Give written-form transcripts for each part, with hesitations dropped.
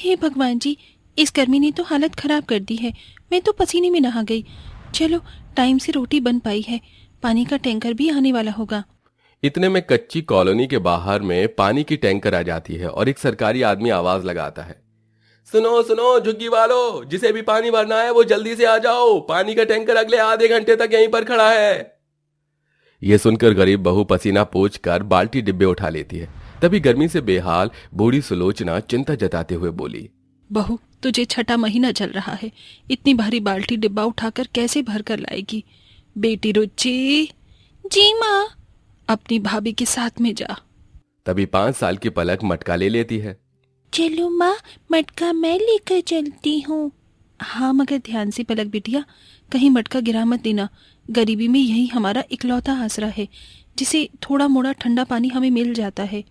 हे भगवान जी, इस गर्मी ने तो हालत खराब कर दी है। मैं तो पसीने में नहा गई। चलो, टाइम से रोटी बन पाई है, पानी का टैंकर भी आने वाला होगा। इतने में कच्ची कॉलोनी के बाहर में पानी की टैंकर आ जाती है और एक सरकारी आदमी आवाज लगाता है, सुनो सुनो झुग्गी वालों, जिसे भी पानी भरना है वो जल्दी से आ जाओ, पानी का टैंकर अगले आधे घंटे तक यहीं पर खड़ा है। यह सुनकर गरीब बहू पसीना पोंछ कर बाल्टी डिब्बे उठा लेती है। तभी गर्मी से बेहाल बूढ़ी सुलोचना चिंता जताते हुए बोली, बहू, तुझे छठा महीना चल रहा है, इतनी भारी बाल्टी डिब्बा उठाकर कैसे भर कर लाएगी? बेटी रुचि। जी माँ। अपनी भाभी के साथ में जा। तभी 5 साल की पलक मटका ले लेती है। चलो माँ, मटका मैं लेकर चलती हूँ। हाँ, मगर ध्यान से पलक बिटिया, कहीं मटका गिरा मत देना। गरीबी में यही हमारा इकलौता आसरा है, जिसे थोड़ा मोड़ा ठंडा पानी हमें मिल जाता है।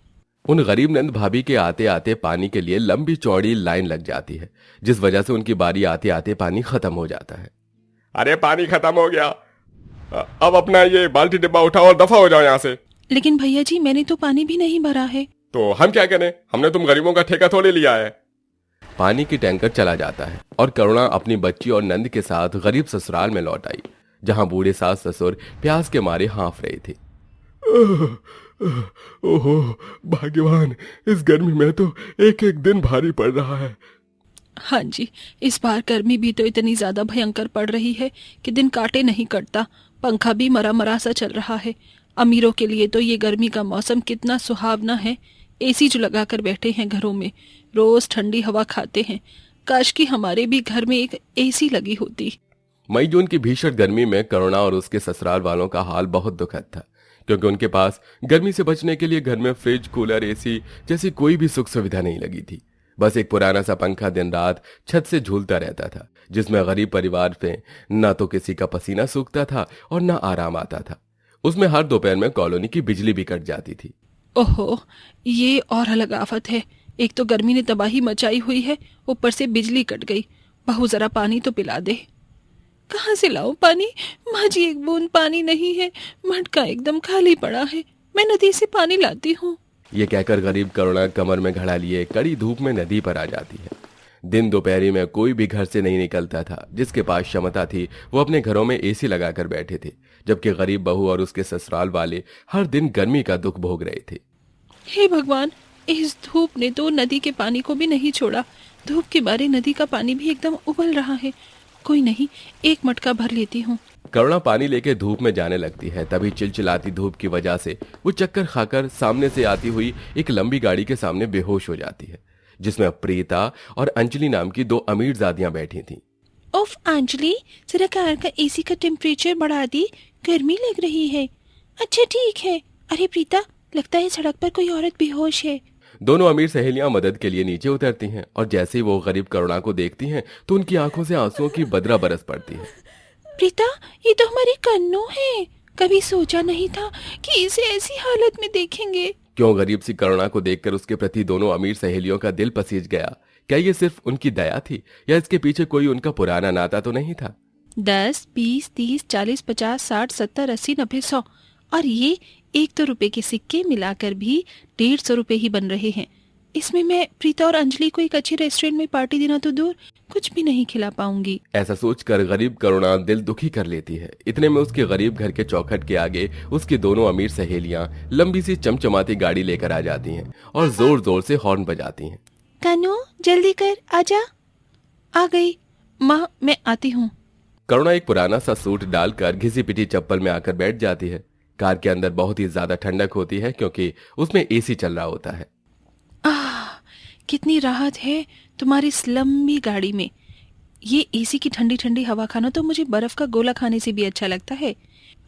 उन गरीब नंद भाभी के आते आते पानी के लिए लंबी चौड़ी लाइन लग जाती है, जिस वजह से उनकी बारी आते आते पानी खत्म हो जाता है। अरे पानी खत्म हो गया, अब अपना ये बाल्टी डिब्बा उठाओ और दफा हो जाओ यहाँ से। लेकिन भैया जी, मैंने तो पानी भी नहीं भरा है। तो हम क्या करें? हमने तुम गरीबों का ठेका थोड़े लिया है। पानी की टैंकर चला जाता है और करुणा अपनी बच्ची और नंद के साथ गरीब ससुराल में लौट आई, जहां बूढ़े सास ससुर प्यास के मारे हाँफ रहे थे। ओहो भाग्यवान, इस गर्मी में तो एक एक दिन भारी पड़ रहा है। हाँ जी, इस बार गर्मी भी तो इतनी ज्यादा भयंकर पड़ रही है कि दिन काटे नहीं कटता। पंखा भी मरा मरा सा चल रहा है। अमीरों के लिए तो ये गर्मी का मौसम कितना सुहावना है। एसी जो लगा कर बैठे हैं घरों में, रोज ठंडी हवा खाते हैं। काश कि हमारे भी घर में एक एसी लगी होती। मई जून की भीषण गर्मी में करुणा और उसके ससुराल वालों का हाल बहुत दुखद था, क्योंकि उनके पास गर्मी से बचने के लिए घर में फ्रिज, कूलर, एसी जैसी कोई भी सुख सुविधा नहीं लगी थी। बस एक पुराना सा पंखा दिन रात छत से झूलता रहता था, जिसमें गरीब परिवार में न तो किसी का पसीना सूखता था और न आराम आता था। उसमें हर दोपहर में कॉलोनी की बिजली भी कट जाती थी। ओहो, ये और अलग आफत है। एक तो गर्मी ने तबाही मचाई हुई है, ऊपर से बिजली कट गई। बहू, जरा पानी तो पिला दे। कहाँ से लाऊं पानी? माँ जी, एक बूंद पानी नहीं है, मटका एकदम खाली पड़ा है। मैं नदी से पानी लाती हूँ। ये कहकर गरीब करुणा कमर में घड़ा लिए कड़ी धूप में नदी पर आ जाती है। दिन दोपहरी में कोई भी घर से नहीं निकलता था। जिसके पास क्षमता थी वो अपने घरों में एसी लगाकर बैठे थे, जबकि गरीब बहू और उसके ससुराल वाले हर दिन गर्मी का दुख भोग रहे थे। हे भगवान, इस धूप ने तो नदी के पानी को भी नहीं छोड़ा। धूप के मारे नदी का पानी भी एकदम उबल रहा है। कोई नहीं, एक मटका भर लेती हूँ। करुणा पानी लेके धूप में जाने लगती है। तभी चिलचिलाती धूप की वजह से वो चक्कर खाकर सामने से आती हुई एक लंबी गाड़ी के सामने बेहोश हो जाती है, जिसमें प्रीता और अंजलि नाम की 2 अमीरजादियां बैठी थीं। उफ अंजलि, जरा कार का एसी का टेम्परेचर बढ़ा दी, गर्मी लग रही है। अच्छा ठीक है। अरे प्रीता, लगता है सड़क पर कोई औरत बेहोश है। दोनों अमीर सहेलियां मदद के लिए नीचे उतरती हैं और जैसे ही वो गरीब करुणा को देखती हैं तो उनकी आंखों से आंसुओं की बदरा बरस पड़ती है। प्रीता, ये तो हमारी कन्नू है। कभी सोचा नहीं था कि इसे ऐसी हालत में देखेंगे। क्यों गरीब सी करुणा को देखकर उसके प्रति दोनों अमीर सहेलियों का दिल पसीज गया। क्या ये सिर्फ उनकी दया थी या इसके पीछे कोई उनका पुराना नाता तो नहीं था? 10, 20, 30, 40, 50, 60, 70, 80, 90, 100 और ये 1-2 रुपए के सिक्के मिलाकर भी 150 रुपए ही बन रहे हैं। इसमें मैं प्रीता और अंजलि को एक अच्छे रेस्टोरेंट में पार्टी देना तो दूर, कुछ भी नहीं खिला पाऊंगी। ऐसा सोचकर गरीब करुणा दिल दुखी कर लेती है। इतने में उसके गरीब घर के चौखट के आगे उसकी दोनों अमीर सहेलियां लंबी सी चमचमाती गाड़ी लेकर आ जाती हैं और जोर जोर से हॉर्न बजाती हैं। कानू, जल्दी कर, आजा। आ गई माँ, मैं आती हूँ। करुणा एक पुराना सा सूट डालकर घिसी पिटी चप्पल में आकर बैठ जाती है। कार के अंदर बहुत ही ज्यादा ठंडक होती है, क्योंकि उसमें एसी चल रहा होता है। कितनी राहत है तुम्हारी इस लंबी गाड़ी में। ये एसी की ठंडी ठंडी हवा खाना तो मुझे बर्फ का गोला खाने से भी अच्छा लगता है।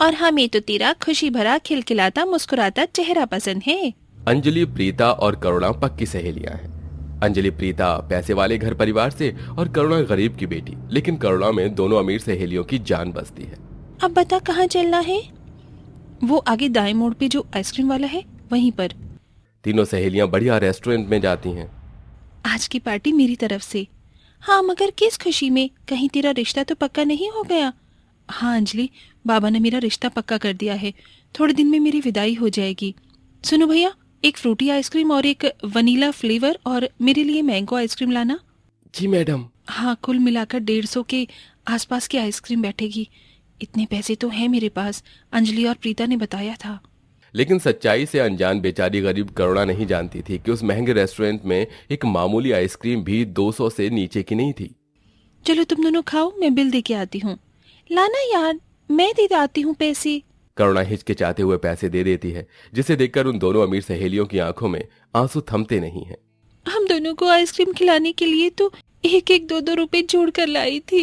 और हमें तो तेरा खुशी भरा खिलखिलाता मुस्कुराता चेहरा पसंद है। अंजलि, प्रीता और करुणा पक्की सहेलियां हैं। अंजलि प्रीता पैसे वाले घर परिवार से और करुणा गरीब की बेटी, लेकिन करुणा में दोनों अमीर सहेलियों की जान बसती है। अब बता, कहाँ चलना है? वो आगे दाएं मोड़ पे जो आइसक्रीम वाला है, वहीं पर। तीनों सहेलियां बढ़िया रेस्टोरेंट में जाती हैं। आज की पार्टी मेरी तरफ से। हाँ, मगर किस खुशी में? कहीं तेरा रिश्ता तो पक्का नहीं हो गया? हाँ अंजलि, बाबा ने मेरा रिश्ता पक्का कर दिया है। थोड़े दिन में मेरी विदाई हो जाएगी। सुनो भैया, एक फ्रूटी आइसक्रीम और एक वनीला फ्लेवर, और मेरे लिए मैंगो आइसक्रीम लाना। जी मैडम। हाँ, कुल मिलाकर 150 के आसपास की आइसक्रीम बैठेगी। इतने पैसे तो हैं मेरे पास, अंजलि और प्रीता ने बताया था। लेकिन सच्चाई से अनजान बेचारी गरीब करुणा नहीं जानती थी कि उस महंगे रेस्टोरेंट में एक मामूली आइसक्रीम भी 200 से नीचे की नहीं थी। चलो तुम दोनों खाओ, मैं बिल दे के आती हूँ। लाना यार, मैं दे आती हूँ पैसे। करुणा हिचकिचाते हुए पैसे दे देती है, जिसे देखकर उन दोनों अमीर सहेलियों की आंखों में आंसू थमते नहीं हैं। हम दोनों को आइसक्रीम खिलाने के लिए तो 1-1 2-2 रुपए जोड़ कर लाई थी।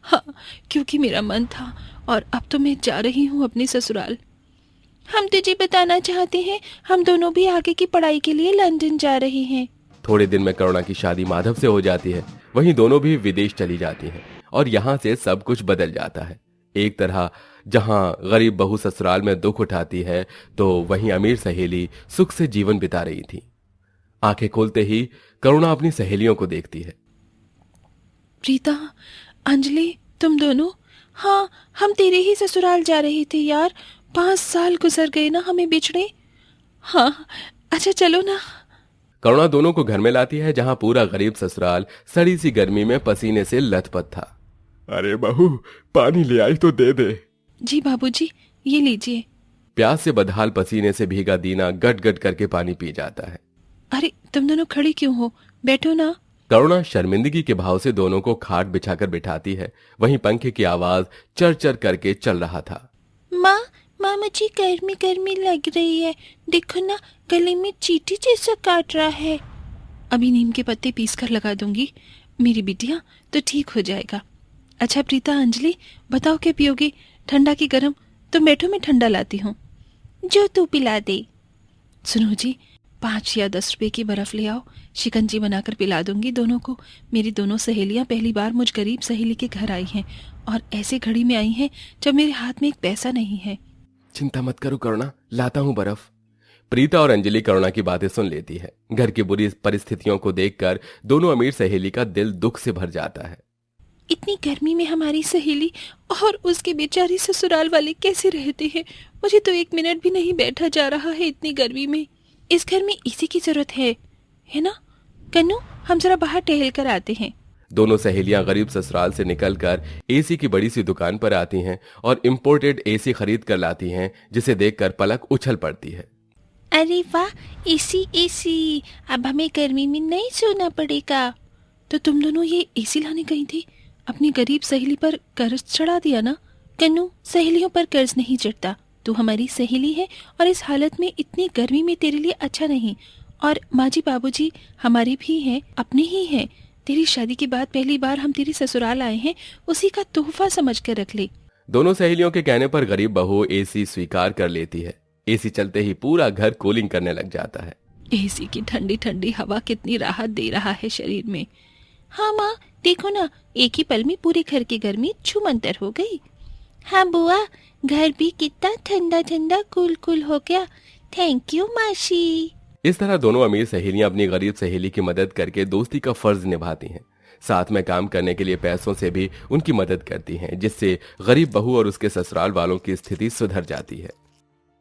हाँ, क्योंकि मेरा मन था, और अब तो मैं जा रही हूँ अपने ससुराल। हम तुझे बताना चाहते हैं, हम दोनों भी आगे की पढ़ाई के लिए लंदन जा रहे हैं। थोड़े दिन में करुणा की शादी माधव से हो जाती है। वहीं दोनों भी विदेश चली जाती हैं और यहाँ से सब कुछ बदल जाता है। एक तरह जहाँ गरीब बहू ससुराल में दुख उठाती है, तो वहीं अमीर सहेली सुख से जीवन बिता रही थी। आंखें खोलते ही करुणा अपनी सहेलियों को देखती है। प्रीता, अंजलि, तुम दोनों? हाँ, हम तेरे ही ससुराल जा रहे थे यार। 5 साल गुजर गए ना हमें बिछड़े। हाँ, अच्छा चलो ना। करुणा दोनों को घर में लाती है, जहां पूरा गरीब ससुराल सड़ी सी गर्मी में पसीने से लथपथ था। अरे बहू, पानी ले आई तो दे दे। जी बाबूजी, ये लीजिए। प्यास से बदहाल पसीने से भीगा दीना गट गट करके पानी पी जाता है। अरे तुम दोनों खड़ी क्यों हो, बैठो ना। करुणा शर्मिंदगी के भाव से दोनों को खाट बिछाकर बिठाती है। वहीं पंखे की आवाज चर चर करके चल रहा था। माँ, माँ मुझे गर्मी गर्मी लग रही है, देखो ना गले में चींटी जैसा काट रहा है। अभी नीम के पत्ते पीस कर लगा दूंगी मेरी बिटिया, तो ठीक हो जाएगा। अच्छा प्रीता, अंजलि, बताओ क्या पियोगे, ठंडा की गर्म? तुम बैठो, मैं ठंडा लाती हूँ। जो तू पिला दे। सुनो जी, 5 या 10 रुपए की बर्फ ले आओ, शिकंजी बनाकर पिला दूंगी दोनों को। मेरी दोनों सहेलियां पहली बार मुझ गरीब सहेली के घर आई हैं, और ऐसे घड़ी में आई हैं जब मेरे हाथ में एक पैसा नहीं है। चिंता मत करो करुणा, लाता हूं बर्फ। प्रीता और अंजलि करुणा की बातें सुन लेती है। घर की बुरी परिस्थितियों को देखकर दोनों अमीर सहेली का दिल दुख से भर जाता है। इतनी गर्मी में हमारी सहेली और उसके बेचारी ससुराल वाले कैसे रहते हैं? मुझे तो 1 मिनट भी नहीं बैठा जा रहा है इतनी गर्मी में। इस घर में इसी की जरूरत है ना? कन्नू, हम जरा बाहर टहल कर आते हैं। दोनों सहेलियां गरीब ससुराल से निकलकर एसी की बड़ी सी दुकान पर आती हैं और इंपोर्टेड एसी खरीद कर लाती हैं, जिसे देखकर पलक उछल पड़ती है। अरे वाह, एसी एसी, अब हमें गर्मी में नहीं सोना पड़ेगा। तो तुम दोनों ये एसी लाने गई थी, अपनी गरीब सहेली पर कर्ज चढ़ा दिया ना? कन्नू, सहेलियों पर कर्ज नहीं चढ़ता। तू हमारी सहेली है, और इस हालत में इतनी गर्मी में तेरे लिए अच्छा नहीं। और माँ जी बाबूजी हमारे भी हैं, अपने ही हैं। तेरी शादी के बाद पहली बार हम तेरे ससुराल आए हैं, उसी का तोहफा समझ कर रख ले। दोनों सहेलियों के कहने पर गरीब बहू एसी स्वीकार कर लेती है। एसी चलते ही पूरा घर कूलिंग करने लग जाता है। एसी की ठंडी ठंडी हवा कितनी राहत दे रहा है शरीर में। हाँ माँ, देखो ना, एक ही पल में पूरे घर की गर्मी छूमंतर हो गई। हाँ बुआ, घर भी कितना ठंडा ठंडा कूल कूल हो गया। थैंक यू मासी। इस तरह दोनों अमीर सहेलियां अपनी गरीब सहेली की मदद करके दोस्ती का फर्ज निभाती हैं। साथ में काम करने के लिए पैसों से भी उनकी मदद करती हैं, जिससे गरीब बहू और उसके ससुराल वालों की स्थिति सुधर जाती है।